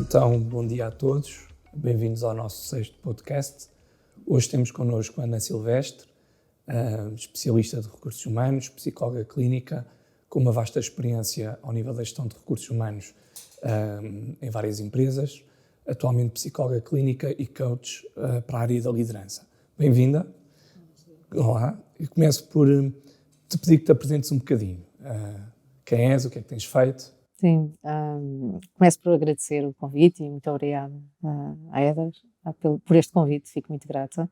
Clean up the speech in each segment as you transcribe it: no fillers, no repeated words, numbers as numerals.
Então, bom dia a todos, bem-vindos ao nosso 6º podcast. Hoje temos connosco a Ana Silvestre, especialista de recursos humanos, psicóloga clínica, com uma vasta experiência ao nível da gestão de recursos humanos em várias empresas, atualmente psicóloga clínica e coach para a área da liderança. Bem-vinda. Olá. Eu começo por te pedir que te apresentes um bocadinho. Quem és, o que é que tens feito? Sim, começo por agradecer o convite e muito obrigada à Éder por este convite, fico muito grata.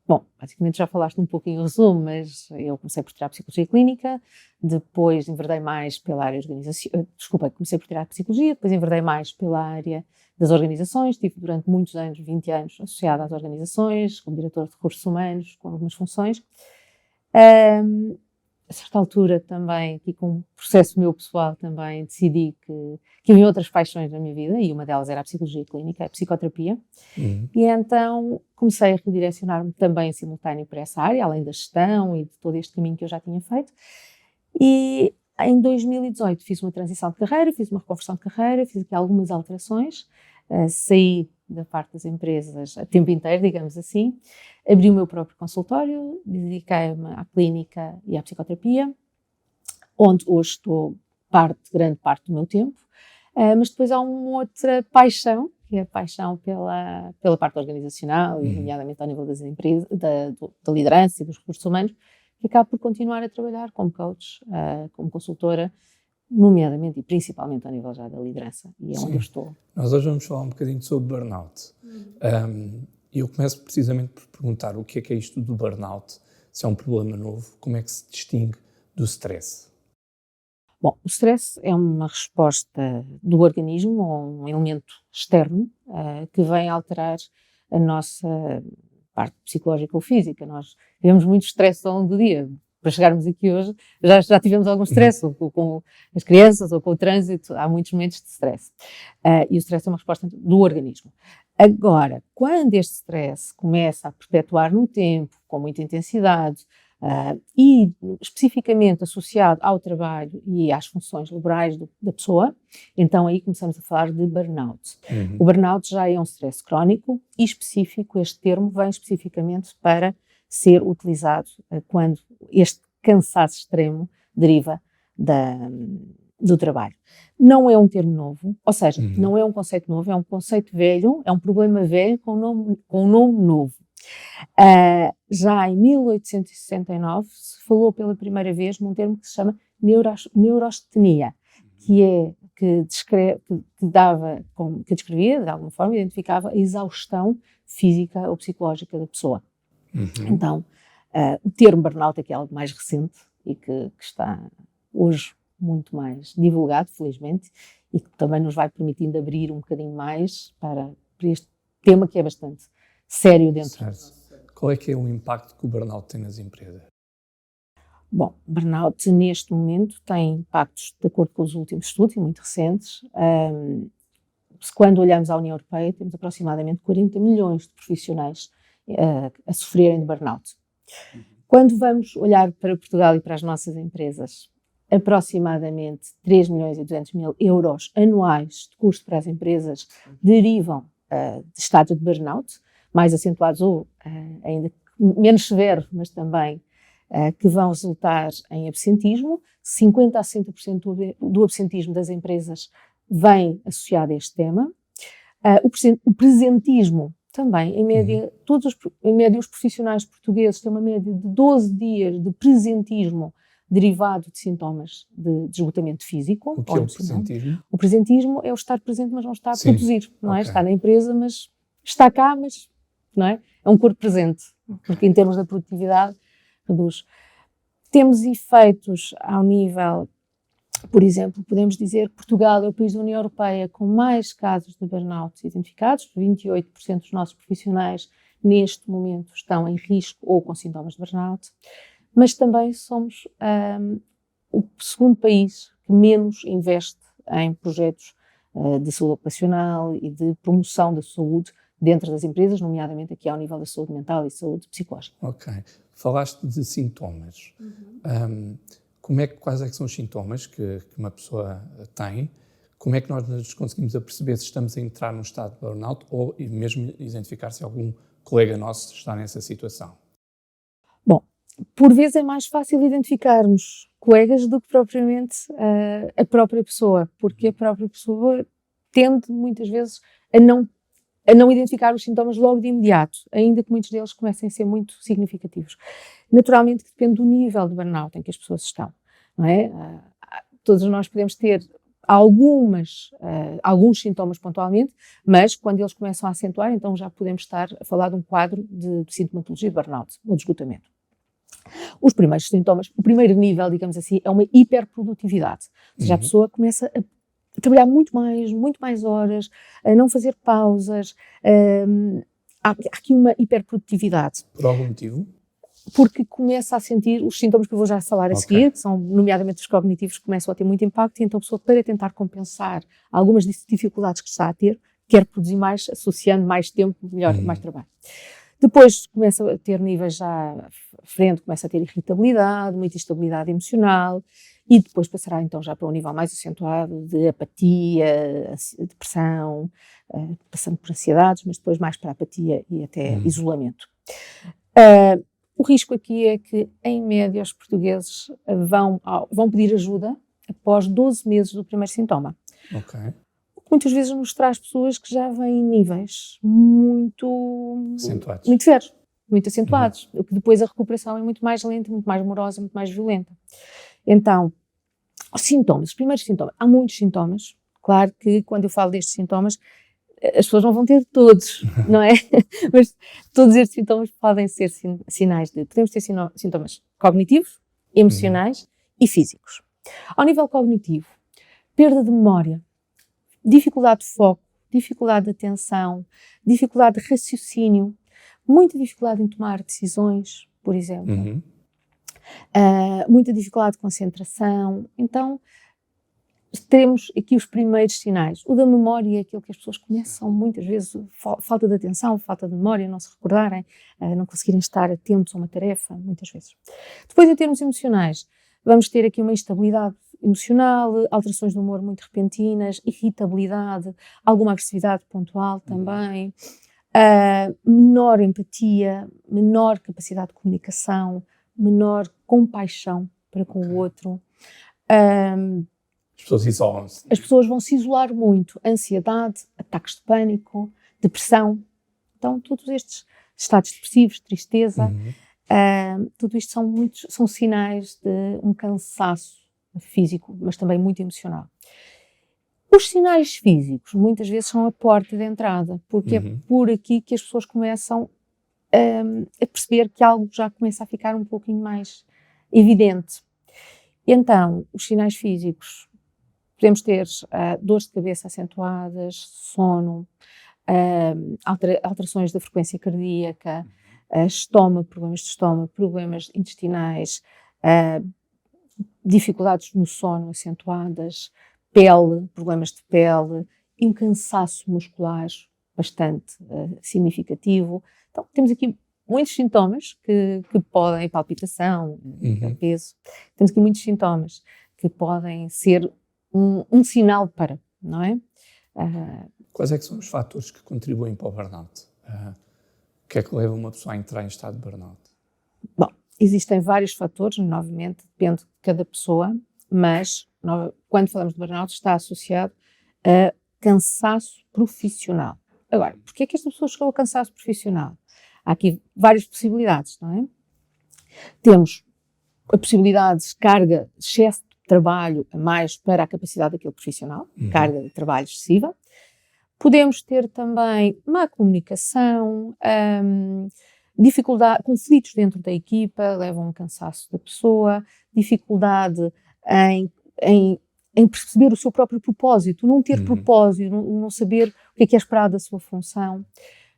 Bom, basicamente já falaste um pouquinho em resumo, mas eu comecei por tirar Psicologia Clínica, depois enverdei mais pela área comecei por tirar Psicologia, depois enverdei mais pela área das organizações, estive durante muitos anos, 20 anos, associada às organizações, como diretora de recursos humanos, com algumas funções. A certa altura também, aqui com um processo meu pessoal também, decidi que havia outras paixões na minha vida, e uma delas era a Psicologia Clínica, a psicoterapia. E então comecei a redirecionar-me também em simultâneo para essa área, além da gestão e de todo este caminho que eu já tinha feito. E em 2018 fiz uma transição de carreira, fiz uma reconversão de carreira, fiz aqui algumas alterações, saí da parte das empresas a tempo inteiro, digamos assim, abri o meu próprio consultório, dediquei-me à clínica e à psicoterapia, onde hoje estou grande parte do meu tempo, mas depois há uma outra paixão, que é a paixão pela parte organizacional, e nomeadamente ao nível das empresas, da liderança e dos recursos humanos, que acabo por continuar a trabalhar como coach, como consultora, nomeadamente e principalmente ao nível já da liderança, e é onde eu estou. Nós hoje vamos falar um bocadinho sobre burnout. E eu começo precisamente por perguntar o que é isto do burnout, se é um problema novo, como é que se distingue do stress? Bom, o stress é uma resposta do organismo a um elemento externo que vem alterar a nossa parte psicológica ou física. Nós vivemos muito stress ao longo do dia. Para chegarmos aqui hoje, já tivemos algum stress, ou com as crianças, ou com o trânsito, há muitos momentos de stress. E o stress é uma resposta do organismo. Agora, quando este stress começa a perpetuar no tempo, com muita intensidade, e especificamente associado ao trabalho e às funções laborais da pessoa, então aí começamos a falar de burnout. O burnout já é um stress crónico e específico, este termo vem especificamente para ser utilizado quando este cansaço extremo deriva do trabalho. Não é um termo novo, ou seja, não é um conceito novo, é um conceito velho, é um problema velho com um nome novo. Já em 1869 se falou pela primeira vez num termo que se chama neurastenia, que descrevia, de alguma forma, identificava a exaustão física ou psicológica da pessoa. Então, o termo burnout é que é algo mais recente e que está hoje muito mais divulgado, felizmente, e que também nos vai permitindo abrir um bocadinho mais para este tema que é bastante sério dentro. Qual é que é o impacto que o burnout tem nas empresas? Bom, o burnout neste momento tem impactos, de acordo com os últimos estudos, e muito recentes. Quando olhamos à União Europeia, temos aproximadamente 40 milhões de profissionais a sofrerem de burnout. Quando vamos olhar para Portugal e para as nossas empresas, aproximadamente 3 milhões e 200 mil euros anuais de custo para as empresas derivam de estado de burnout, mais acentuados ou ainda menos severos, mas também que vão resultar em absentismo. 50% a 60% do absentismo das empresas vem associado a este tema. O presentismo também, em média, os profissionais portugueses têm uma média de 12 dias de presentismo derivado de sintomas de esgotamento físico. O que é o presentismo? O presentismo é o estar presente, mas não está a produzir, não é? Está na empresa, mas está cá, mas não é? É um corpo presente, porque em termos da produtividade reduz. Temos efeitos ao nível, por exemplo, podemos dizer que Portugal é o país da União Europeia com mais casos de burnout identificados. 28% dos nossos profissionais neste momento estão em risco ou com sintomas de burnout, mas também somos o segundo país que menos investe em projetos de saúde ocupacional e de promoção da saúde dentro das empresas, nomeadamente aqui ao nível da saúde mental e saúde psicológica. Ok. Falaste de sintomas. Quais é que são os sintomas que uma pessoa tem? como é que nós nos conseguimos aperceber se estamos a entrar num estado de burnout ou mesmo identificar se algum colega nosso está nessa situação? Bom, por vezes é mais fácil identificarmos colegas do que propriamente a própria pessoa, porque a própria pessoa tende muitas vezes a não identificar os sintomas logo de imediato, ainda que muitos deles comecem a ser muito significativos. Naturalmente que depende do nível de burnout em que as pessoas estão, não é? Todos nós podemos ter alguns sintomas pontualmente, mas quando eles começam a acentuar, então já podemos estar a falar de um quadro de sintomatologia de burnout, ou de esgotamento. Os primeiros sintomas, o primeiro nível, digamos assim, é uma hiperprodutividade. Ou seja, a pessoa começa a trabalhar muito mais horas, a não fazer pausas. Há aqui uma hiperprodutividade. Por algum motivo? Porque começa a sentir os sintomas que eu vou já falar a seguir, que são nomeadamente os cognitivos, que começam a ter muito impacto, e então a pessoa, para tentar compensar algumas dificuldades que está a ter, quer produzir mais, associando mais tempo, melhor, mais trabalho. Depois começa a ter níveis já à frente, começa a ter irritabilidade, muita instabilidade emocional, e depois passará então já para um nível mais acentuado de apatia, depressão, passando por ansiedades, mas depois mais para apatia e até isolamento. O risco aqui é que, em média, os portugueses vão pedir ajuda após 12 meses do primeiro sintoma. Ok. O que muitas vezes nos traz pessoas que já vêm em níveis muito severos, muito acentuados, o que depois a recuperação é muito mais lenta, muito mais demorosa, muito mais violenta. Então, os sintomas, os primeiros sintomas, há muitos sintomas. Claro que quando eu falo destes sintomas, as pessoas não vão ter todos, não é? Mas todos estes sintomas podem ser sinais podemos ter sintomas cognitivos, emocionais e físicos. Ao nível cognitivo, perda de memória, dificuldade de foco, dificuldade de atenção, dificuldade de raciocínio, muita dificuldade em tomar decisões, por exemplo, muita dificuldade de concentração. Então, temos aqui os primeiros sinais. O da memória é aquilo que as pessoas começam muitas vezes, falta de atenção, falta de memória, não se recordarem, não conseguirem estar atentos a uma tarefa, muitas vezes. Depois, em termos emocionais, vamos ter aqui uma instabilidade emocional, alterações de humor muito repentinas, irritabilidade, alguma agressividade pontual também, menor empatia, menor capacidade de comunicação, menor compaixão para com o outro. As pessoas isolam-se. As pessoas vão se isolar muito. Ansiedade, ataques de pânico, depressão. Então, todos estes estados depressivos, tristeza, tudo isto são sinais de um cansaço físico, mas também muito emocional. Os sinais físicos, muitas vezes, são a porta de entrada, porque é por aqui que as pessoas começam a perceber que algo já começa a ficar um pouquinho mais evidente. Então, os sinais físicos, podemos ter dores de cabeça acentuadas, sono, alterações da frequência cardíaca, problemas de estômago, problemas intestinais, dificuldades no sono acentuadas, problemas de pele e um cansaço muscular bastante significativo. Então, temos aqui muitos sintomas que podem, palpitação, peso, temos aqui muitos sintomas que podem ser um sinal para, não é? Quais é que são os fatores que contribuem para o burnout? O que é que leva uma pessoa a entrar em estado de burnout? Bom, existem vários fatores, novamente, depende de cada pessoa, mas quando falamos de burnout está associado a cansaço profissional. Agora, porquê é que esta pessoa chegou a cansaço profissional? Há aqui várias possibilidades, não é? Temos a possibilidade de carga, excesso de trabalho a mais para a capacidade daquele profissional, carga de trabalho excessiva. Podemos ter também má comunicação, conflitos dentro da equipa, levam a um cansaço da pessoa, dificuldade em perceber o seu próprio propósito, não ter propósito, não saber o que é esperado da sua função.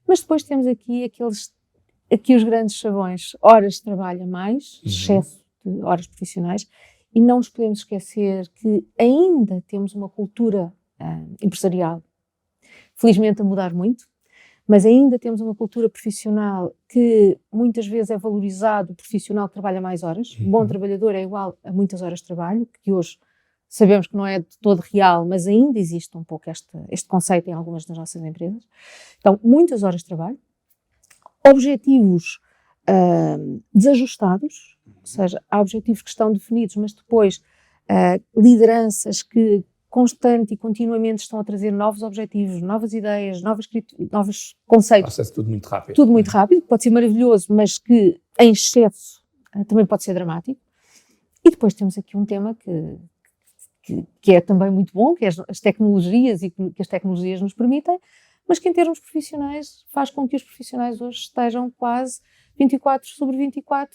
Mas depois temos aqui os grandes chavões, horas de trabalho a mais, excesso de horas profissionais, e não nos podemos esquecer que ainda temos uma cultura empresarial, felizmente a mudar muito, mas ainda temos uma cultura profissional que muitas vezes é valorizado o profissional que trabalha mais horas. Bom trabalhador é igual a muitas horas de trabalho, que hoje sabemos que não é de todo real, mas ainda existe um pouco este conceito em algumas das nossas empresas. Então, muitas horas de trabalho, objetivos desajustados, ou seja, há objetivos que estão definidos, mas depois lideranças que constante e continuamente estão a trazer novos objetivos, novas ideias, novos conceitos. Passa-se tudo muito rápido. Tudo muito rápido, pode ser maravilhoso, mas que em excesso também pode ser dramático. E depois temos aqui um tema que é também muito bom, que é as tecnologias e que as tecnologias nos permitem, mas que em termos profissionais faz com que os profissionais hoje estejam quase 24/24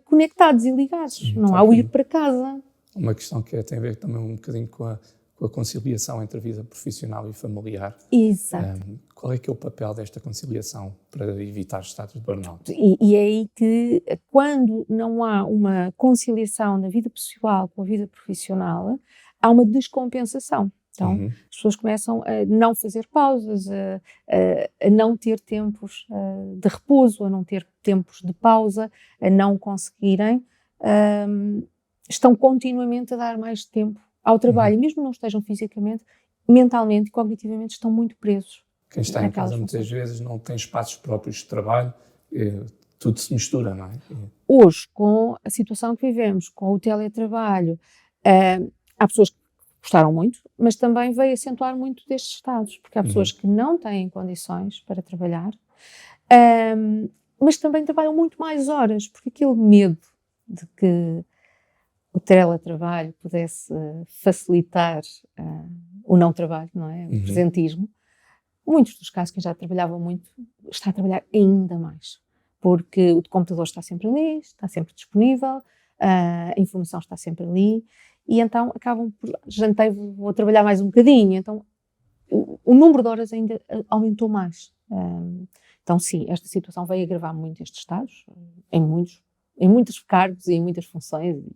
conectados e ligados. Sim, não há o ir para casa. Uma questão que tem a ver também um bocadinho com a conciliação entre a vida profissional e familiar. Exato. Qual é que é o papel desta conciliação para evitar estados de burnout? E é aí que, quando não há uma conciliação da vida pessoal com a vida profissional, há uma descompensação. Então, as pessoas começam a não fazer pausas, a não ter tempos de repouso, a não ter tempos de pausa, a não conseguirem. Estão continuamente a dar mais tempo ao trabalho, e mesmo não estejam fisicamente, mentalmente e cognitivamente estão muito presos. Quem está em casa muitas vezes não tem espaços próprios de trabalho, tudo se mistura, não é? Hoje, com a situação que vivemos, com o teletrabalho, há pessoas que gostaram muito, mas também veio acentuar muito destes estados, porque há pessoas que não têm condições para trabalhar, mas também trabalham muito mais horas, porque aquele medo de que o teletrabalho pudesse facilitar o não trabalho, não é? O presentismo. Muitos dos casos, quem já trabalhava muito, está a trabalhar ainda mais, porque o computador está sempre ali, está sempre disponível, a informação está sempre ali, e então acabam por, jantei, vou trabalhar mais um bocadinho, então o número de horas ainda aumentou mais. Então sim, esta situação veio agravar muito estes estados, em muitos cargos e em muitas funções, e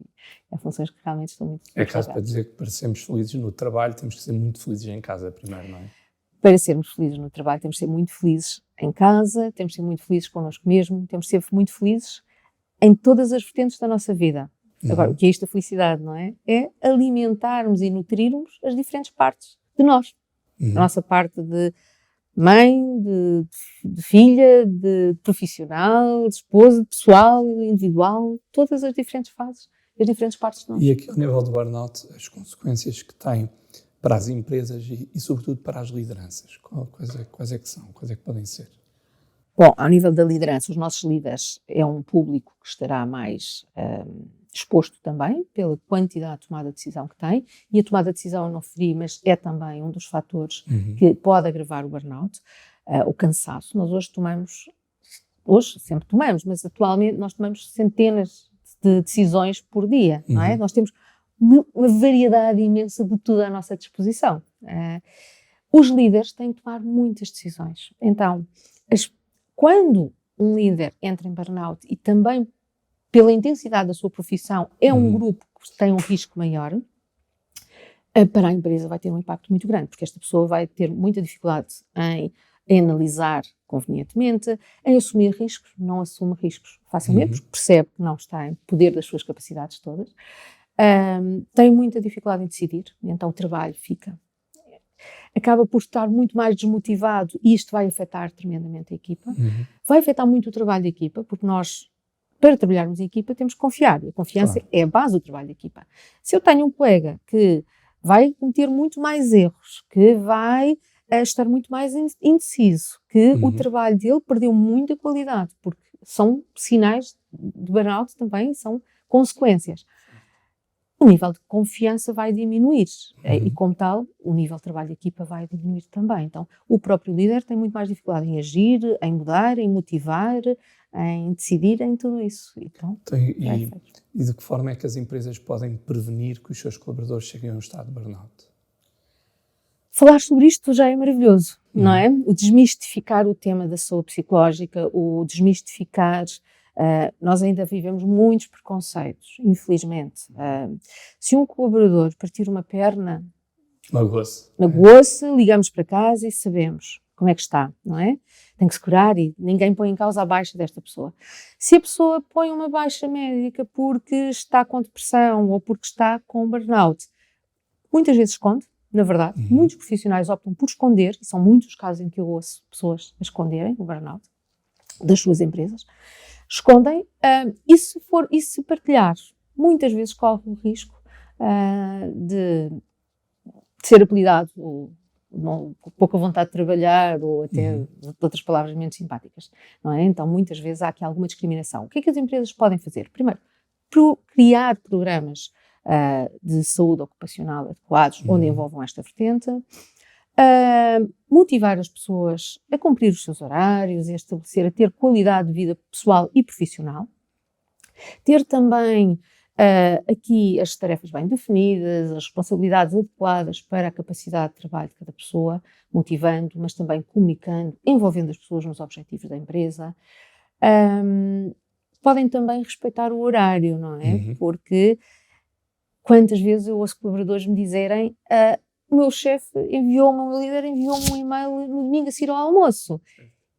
há funções que realmente estão muito... É caso para dizer que para sermos felizes no trabalho temos que ser muito felizes em casa primeiro, não é? Para sermos felizes no trabalho temos que ser muito felizes em casa, temos que ser muito felizes connosco mesmo, temos que ser muito felizes em todas as vertentes da nossa vida. Agora, o que é isto da felicidade, não é? É alimentarmos e nutrirmos as diferentes partes de nós. A nossa parte de mãe, de filha, de profissional, de esposa, de pessoal, individual, todas as diferentes fases, as diferentes partes de nós. E aqui, ao nível do burnout, as consequências que tem para as empresas e sobretudo, para as lideranças, quais é que são? Quais é que podem ser? Bom, ao nível da liderança, os nossos líderes é um público que estará mais exposto também pela quantidade de tomada de decisão que tem, e a tomada de decisão eu não referi, mas é também um dos fatores que pode agravar o burnout, o cansaço. Nós hoje sempre tomamos, mas atualmente nós tomamos centenas de decisões por dia, não é? Nós temos uma variedade imensa de tudo à nossa disposição. Os líderes têm que tomar muitas decisões. Então, quando um líder entra em burnout, e também pela intensidade da sua profissão, é um grupo que tem um risco maior, para a empresa vai ter um impacto muito grande, porque esta pessoa vai ter muita dificuldade em analisar convenientemente, em assumir riscos, não assume riscos facilmente, porque percebe que não está em poder das suas capacidades todas, tem muita dificuldade em decidir, então o trabalho acaba por estar muito mais desmotivado, e isto vai afetar tremendamente a equipa. Vai afetar muito o trabalho da equipa, porque nós, para trabalharmos em equipa, temos que confiar, e a confiança é a base do trabalho da equipa. Se eu tenho um colega que vai cometer muito mais erros, que vai estar muito mais indeciso, que o trabalho dele perdeu muita qualidade, porque são sinais de burnout também, são consequências. O nível de confiança vai diminuir e, como tal, o nível de trabalho de equipa vai diminuir também. Então, o próprio líder tem muito mais dificuldade em agir, em mudar, em motivar, em decidir, em tudo isso. Então, e de que forma é que as empresas podem prevenir que os seus colaboradores cheguem a um estado de burnout? Falar sobre isto já é maravilhoso, não é? O desmistificar o tema da saúde psicológica, o desmistificar... nós ainda vivemos muitos preconceitos, infelizmente. Se um colaborador partir uma perna, magoou-se, ligamos para casa e sabemos como é que está, não é? Tem que se curar, e ninguém põe em causa a baixa desta pessoa. Se a pessoa põe uma baixa médica porque está com depressão ou porque está com burnout, muitas vezes esconde, na verdade. Muitos profissionais optam por esconder, e são muitos os casos em que eu ouço pessoas a esconderem o burnout das suas empresas. Escondem, e se partilhar, muitas vezes corre o risco de ser apelidado ou com pouca vontade de trabalhar, ou até de outras palavras menos simpáticas, não é? Então, muitas vezes há aqui alguma discriminação. O que é que as empresas podem fazer? Primeiro, criar programas de saúde ocupacional adequados, onde envolvam esta vertente, motivar as pessoas a cumprir os seus horários, a ter qualidade de vida pessoal e profissional, ter também aqui as tarefas bem definidas, as responsabilidades adequadas para a capacidade de trabalho de cada pessoa, motivando, mas também comunicando, envolvendo as pessoas nos objetivos da empresa. Podem também respeitar o horário, não é? Porque quantas vezes eu ouço colaboradores me dizerem o meu chefe enviou-me, o meu líder enviou-me um e-mail no domingo a seguir ao almoço.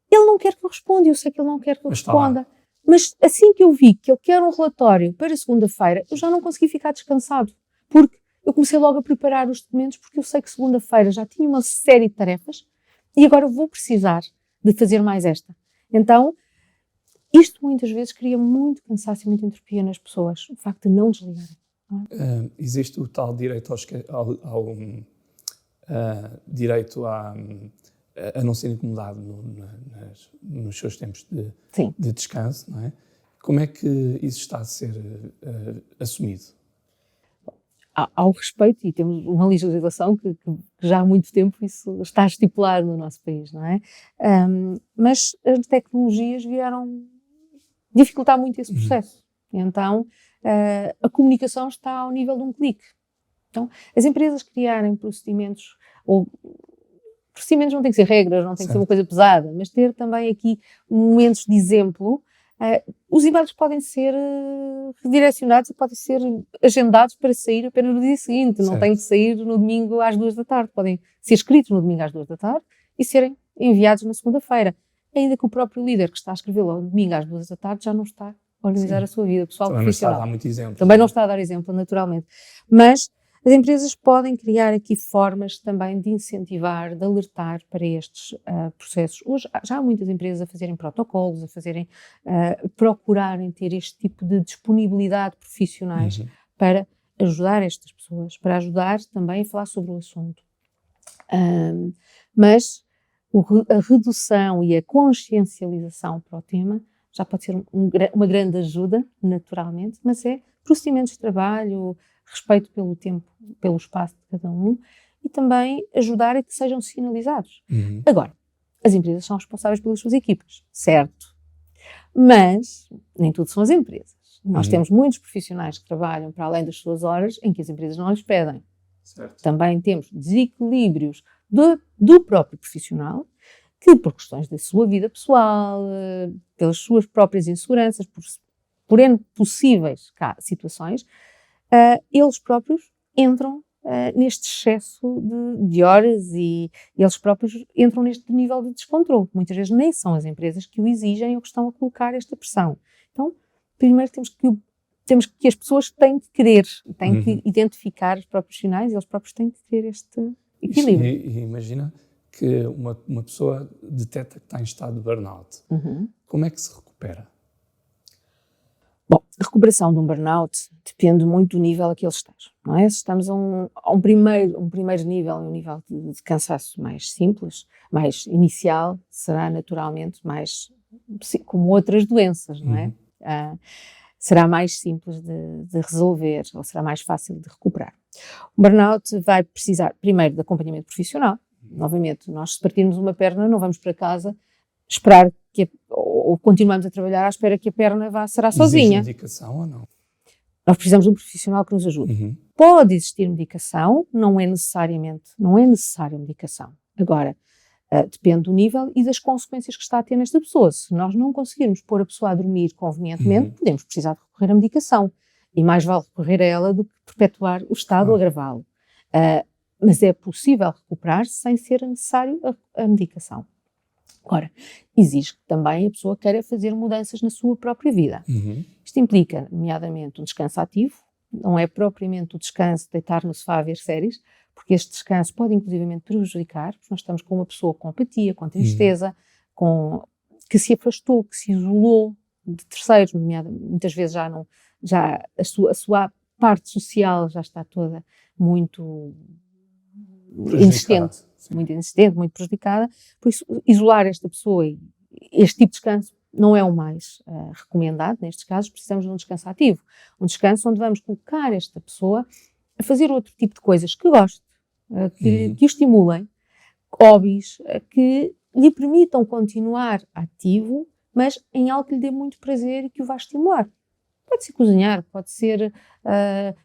Ele não quer que eu responda, eu sei que ele não quer que eu responda. Mas assim que eu vi que ele quer um relatório para segunda-feira, eu já não consegui ficar descansado. Porque eu comecei logo a preparar os documentos, porque eu sei que segunda-feira já tinha uma série de tarefas e agora vou precisar de fazer mais esta. Então, isto muitas vezes cria muito cansaço e muita entropia nas pessoas, o facto de não desligarem. Existe o tal direito direito a não ser incomodado nos seus tempos de descanso, não é? Como é que isso está a ser assumido? Há o respeito, e temos uma legislação que já há muito tempo isso está estipulado no nosso país, não é? Mas as tecnologias vieram dificultar muito esse processo. Então, a comunicação está ao nível de um clique. Então, as empresas criarem procedimentos, ou procedimentos não têm que ser regras, não tem que ser uma coisa pesada, mas ter também aqui momentos de exemplo. Os e-mails podem ser redirecionados e podem ser agendados para sair apenas no dia seguinte, não têm que sair no domingo às 2 da tarde, podem ser escritos no domingo às 2 da tarde e serem enviados na segunda-feira, ainda que o próprio líder que está a escrevê-lo no domingo às 2 da tarde já não está a organizar a sua vida pessoal também profissional. Também não está a dar muito exemplo. Também não está a dar exemplo, naturalmente. Mas as empresas podem criar aqui formas também de incentivar, de alertar para estes processos. Hoje já há muitas empresas a fazerem protocolos, procurarem ter este tipo de disponibilidade profissionais para ajudar estas pessoas, para ajudar também a falar sobre o assunto. Mas a redução e a consciencialização para o tema já pode ser uma grande ajuda, naturalmente, mas é procedimentos de trabalho, respeito pelo tempo, pelo espaço de cada um e também ajudar a que sejam sinalizados. Agora, as empresas são responsáveis pelas suas equipas, certo? Mas nem tudo são as empresas. Nós temos muitos profissionais que trabalham para além das suas horas em que as empresas não lhes pedem. Certo. Também temos desequilíbrios do próprio profissional que, por questões da sua vida pessoal, pelas suas próprias inseguranças, por N possíveis situações, eles próprios entram neste excesso de horas e eles próprios entram neste nível de descontrole. Muitas vezes nem são as empresas que o exigem ou que estão a colocar esta pressão. Então, primeiro temos que as pessoas têm que querer, têm que identificar os próprios sinais e eles próprios têm que ter este equilíbrio. E imagina que uma pessoa detecta que está em estado de burnout. Como é que se recupera? Bom, a recuperação de um burnout depende muito do nível a que ele esteja, não é? Se estamos a um primeiro nível, um nível de cansaço mais simples, mais inicial, será naturalmente mais como outras doenças, não é? Será mais simples de resolver ou será mais fácil de recuperar. O burnout vai precisar primeiro de acompanhamento profissional. Novamente, nós se partirmos uma perna não vamos para casa esperar ou continuamos a trabalhar à espera que a perna será sozinha. Existe medicação ou não? Nós precisamos de um profissional que nos ajude. Pode existir medicação, não é necessária medicação. Agora, depende do nível e das consequências que está a ter nesta pessoa. Se nós não conseguirmos pôr a pessoa a dormir convenientemente, podemos precisar de recorrer à medicação. E mais vale recorrer a ela do que perpetuar o estado ou agravá-lo. Mas é possível recuperar sem ser necessário a medicação. Agora, exige que também a pessoa queira fazer mudanças na sua própria vida. Isto implica, nomeadamente, um descanso ativo, não é propriamente o descanso, deitar no sofá a ver séries, porque este descanso pode inclusivamente prejudicar, porque nós estamos com uma pessoa com apatia, com tristeza, que se afastou, que se isolou de terceiros, muitas vezes já a sua parte social já está toda muito insistente, muito prejudicada. Por isso, isolar esta pessoa e este tipo de descanso não é o mais recomendado. Nestes casos, precisamos de um descanso ativo, um descanso onde vamos colocar esta pessoa a fazer outro tipo de coisas que goste, que o estimulem, hobbies, que lhe permitam continuar ativo, mas em algo que lhe dê muito prazer e que o vá estimular. Pode ser cozinhar, pode ser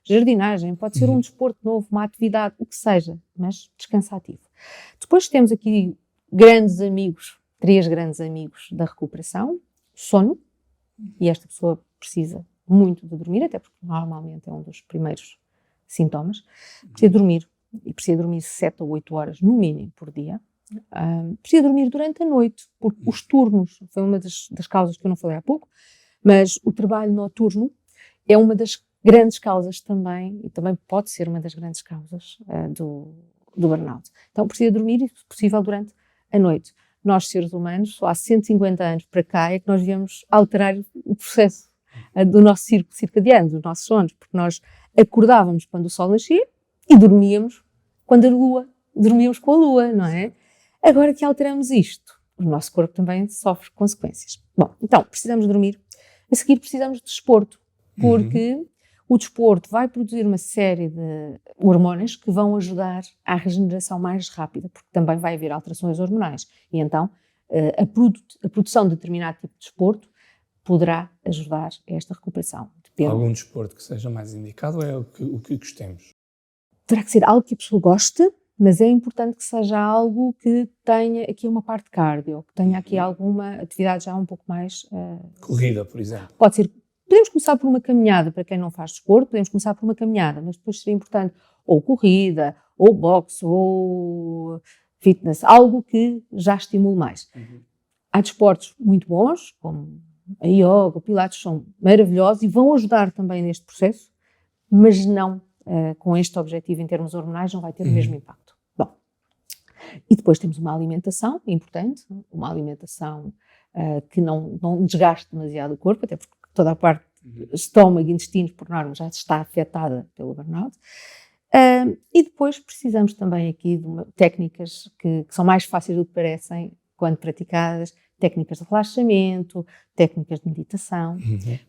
jardinagem, pode ser um desporto novo, uma atividade, o que seja, mas descanso ativo. Depois temos aqui três grandes amigos da recuperação: sono, e esta pessoa precisa muito de dormir, até porque normalmente é um dos primeiros sintomas. Precisa dormir, e precisa dormir 7 ou 8 horas no mínimo por dia. Precisa dormir durante a noite, porque os turnos, foi uma das causas que eu não falei há pouco, mas o trabalho noturno é uma das grandes causas também, e também pode ser uma das grandes causas do burnout. Então precisa dormir, e se possível, durante a noite. Nós, seres humanos, só há 150 anos para cá é que nós viemos alterar o processo do nosso ciclo circadiano, dos nossos sonos, porque nós acordávamos quando o sol nascia e dormíamos quando a lua, dormíamos com a lua, não é? Agora que alteramos isto, o nosso corpo também sofre consequências. Bom, então, precisamos dormir. A seguir precisamos de desporto, porque o desporto vai produzir uma série de hormonas que vão ajudar à regeneração mais rápida, porque também vai haver alterações hormonais. E então, a produção de determinado tipo de desporto poderá ajudar a esta recuperação. Depende. Algum desporto que seja mais indicado ou é o que gostemos? Terá que ser algo que a pessoa goste, mas é importante que seja algo que tenha aqui uma parte cardio, que tenha aqui alguma atividade já um pouco mais... Corrida, por exemplo. Pode ser. Podemos começar por uma caminhada, para quem não faz desporto, podemos começar por uma caminhada, mas depois seria importante ou corrida, ou boxe, ou fitness, algo que já estimule mais. Há desportos muito bons, como a yoga, o pilates, são maravilhosos e vão ajudar também neste processo, mas não com este objetivo em termos hormonais, não vai ter o mesmo impacto. Bom, e depois temos uma alimentação importante, uma alimentação que não desgaste demasiado o corpo, até porque toda a parte estômago e intestinos, por norma, já está afetada pelo burnout. E depois precisamos também aqui de técnicas que são mais fáceis do que parecem quando praticadas, técnicas de relaxamento, técnicas de meditação.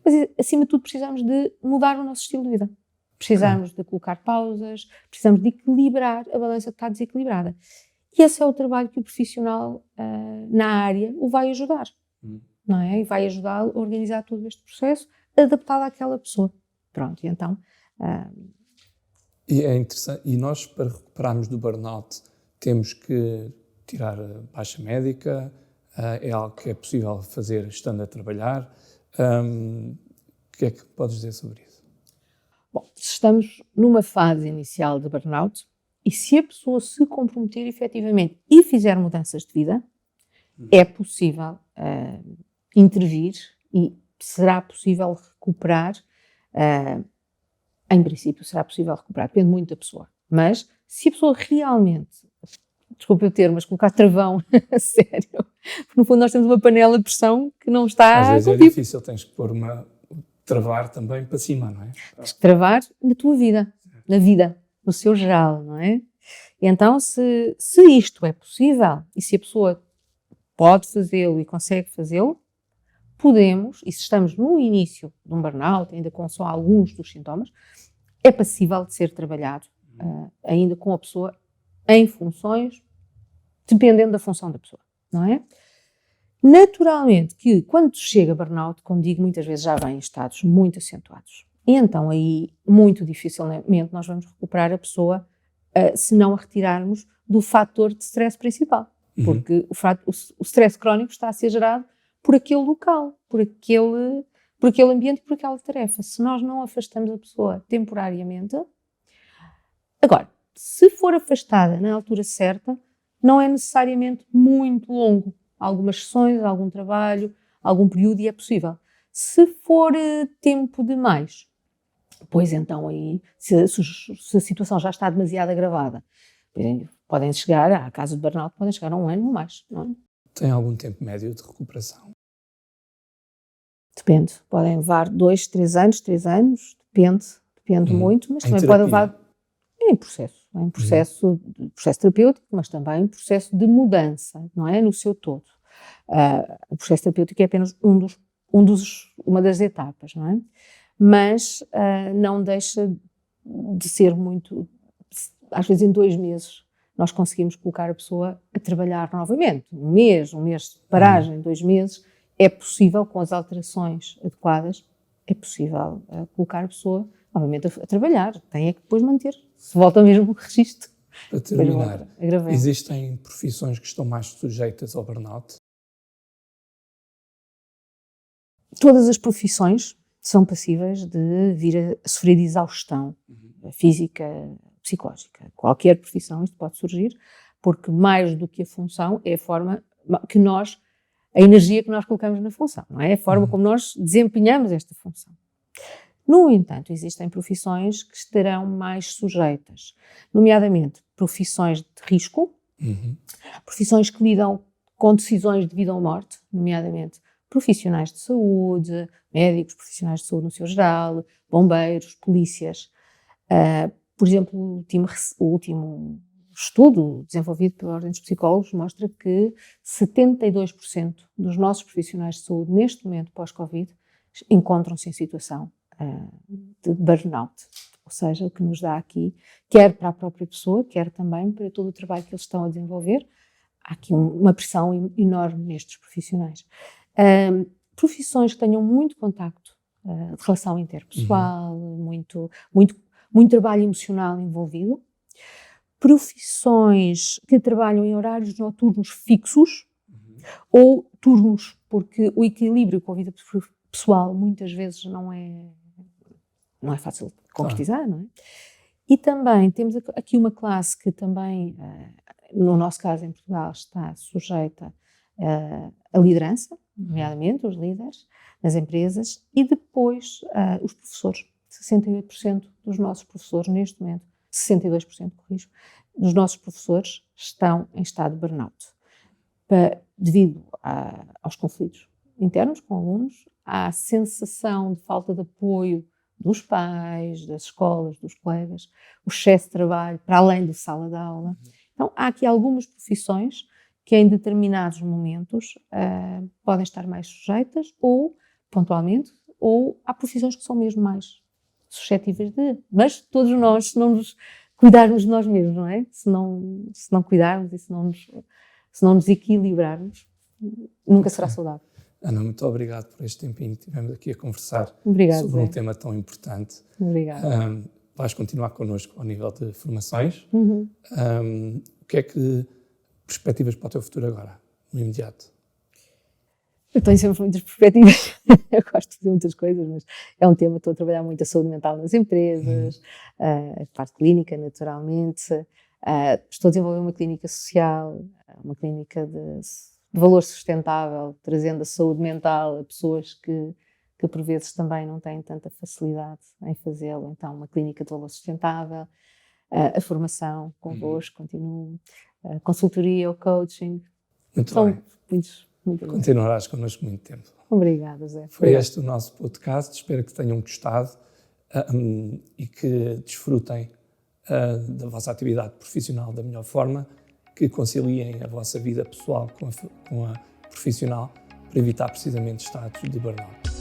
Mas, acima de tudo, precisamos de mudar o nosso estilo de vida. Precisamos de colocar pausas, precisamos de equilibrar a balança que está desequilibrada. E esse é o trabalho que o profissional na área o vai ajudar. Não é? E vai ajudá-lo a organizar todo este processo adaptado àquela pessoa. Pronto, e então... E é interessante, e nós, para recuperarmos do burnout, temos que tirar a baixa médica, é algo que é possível fazer estando a trabalhar. O que é que podes dizer sobre isso? Bom, se estamos numa fase inicial de burnout, e se a pessoa se comprometer efetivamente e fizer mudanças de vida, é possível intervir e será possível recuperar. Em princípio, será possível recuperar, depende muito da pessoa. Mas, se a pessoa realmente, desculpe o termo, mas colocar travão a sério, porque no fundo nós temos uma panela de pressão que não está... Às vezes é difícil, tens que pôr travar também para cima, não é? Tens que travar na tua vida, na vida, no seu geral, não é? E então, se isto é possível, e se a pessoa pode fazê-lo e consegue fazê-lo, podemos, e se estamos no início de um burnout, ainda com só alguns dos sintomas, é passível de ser trabalhado ainda com a pessoa em funções, dependendo da função da pessoa, não é? Naturalmente que quando chega a burnout, como digo, muitas vezes já vem em estados muito acentuados. E então aí, muito dificilmente, nós vamos recuperar a pessoa se não a retirarmos do fator de stress principal. Porque o stress crónico está a ser gerado por aquele local, por aquele ambiente, por aquela tarefa. Se nós não afastamos a pessoa temporariamente... Agora, se for afastada na altura certa, não é necessariamente muito longo. Algumas sessões, algum trabalho, algum período, e é possível. Se for tempo demais, Pois então aí, se a situação já está demasiado agravada, podem chegar, há casos de burnout, podem chegar a 1 ano ou mais, não é? Tem algum tempo médio de recuperação? Depende, podem levar 2, 3 anos, depende muito, mas Em também terapia? pode levar em processo terapêutico, mas também em processo de mudança, não é? No seu todo. O processo terapêutico é apenas uma das etapas, não é? Mas não deixa de ser muito, às vezes em 2 meses nós conseguimos colocar a pessoa a trabalhar novamente, um mês de paragem, 2 meses, é possível, com as alterações adequadas, é possível colocar a pessoa novamente a trabalhar, tem é que depois manter, se volta ao mesmo registro. Para terminar, existem profissões que estão mais sujeitas ao burnout? Todas as profissões são passíveis de vir a sofrer de exaustão física, psicológica. Qualquer profissão isto pode surgir, porque mais do que a função é a forma que a energia que nós colocamos na função, não é? A forma como nós desempenhamos esta função. No entanto, existem profissões que estarão mais sujeitas, nomeadamente profissões de risco, profissões que lidam com decisões de vida ou morte, nomeadamente profissionais de saúde, médicos, profissionais de saúde no seu geral, bombeiros, polícias. Por exemplo, o último estudo desenvolvido pela Ordem dos Psicólogos mostra que 72% dos nossos profissionais de saúde, neste momento pós-Covid, encontram-se em situação de burnout. Ou seja, o que nos dá aqui, quer para a própria pessoa, quer também para todo o trabalho que eles estão a desenvolver, há aqui uma pressão enorme nestes profissionais. Profissões que tenham muito contacto de relação interpessoal, muito trabalho emocional envolvido. Profissões que trabalham em horários noturnos fixos ou turnos, porque o equilíbrio com a vida pessoal muitas vezes não é fácil de concretizar, não é? E também temos aqui uma classe que também, no nosso caso em Portugal, está sujeita à liderança, nomeadamente os líderes nas empresas, e depois os professores. 68% dos nossos professores, neste momento, 62%, corrijo, dos nossos professores estão em estado de burnout. Devido aos conflitos internos com alunos, à sensação de falta de apoio dos pais, das escolas, dos colegas, o excesso de trabalho, para além da sala de aula. Então, há aqui algumas profissões que em determinados momentos podem estar mais sujeitas, ou pontualmente, ou há profissões que são mesmo mais suscetíveis mas todos nós, se não nos cuidarmos de nós mesmos, não é? Se não cuidarmos e se não nos equilibrarmos, nunca será saudável. Ana, muito obrigado por este tempinho que estivemos aqui a conversar sobre um tema tão importante. Obrigada. Vais continuar connosco ao nível de formações. O que é que perspectivas para o teu futuro agora, no imediato? Eu tenho sempre muitas perspectivas, eu gosto de fazer muitas coisas, mas é um tema, estou a trabalhar muito a saúde mental nas empresas, a parte clínica, naturalmente, estou a desenvolver uma clínica social, uma clínica de valor sustentável, trazendo a saúde mental a pessoas que por vezes também não têm tanta facilidade em fazê-lo, então uma clínica de valor sustentável, a formação convosco, continuo, a consultoria, o coaching, muito bem. Muito Continuarás connosco muito tempo. Obrigada, Zé. Foi este o nosso podcast. Espero que tenham gostado e que desfrutem da vossa atividade profissional da melhor forma, que conciliem a vossa vida pessoal com a profissional para evitar precisamente estados de burnout.